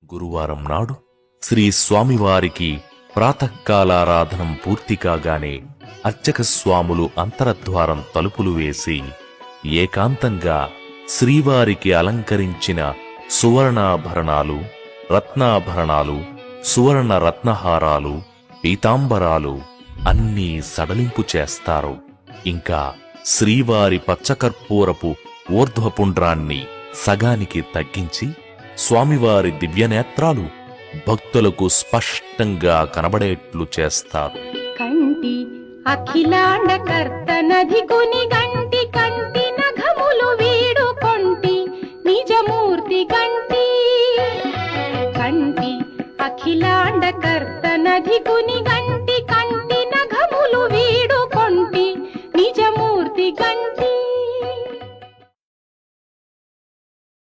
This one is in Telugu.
గురువారం నాడు శ్రీ స్వామివారికి ప్రాతకాలారాధనం పూర్తి కాగానే అర్చక స్వాములు అంతరద్వారం తలుపులు వేసి ఏకాంతంగా శ్రీవారికి అలంకరించిన సువర్ణాభరణాలు, రత్నాభరణాలు, సువర్ణ రత్నహారాలు, పీతాంబరాలు అన్నీ సడలింపు చేస్తారు. ఇంకా శ్రీవారి పచ్చకర్పూరపు ఊర్ధ్వపుండ్రాన్ని సగానికి తగ్గించి స్వామివారి దివ్యనేత్రాలు భక్తులకు స్పష్టంగా కనబడేట్లు చేస్తారు. కంటి అఖిలాండ కర్తనధికుని గంటి కంటి నఘములు వీడు కొంటి నిజమూర్తి గంటి. కంటి అఖిలాండ కర్తనధికుని గంటి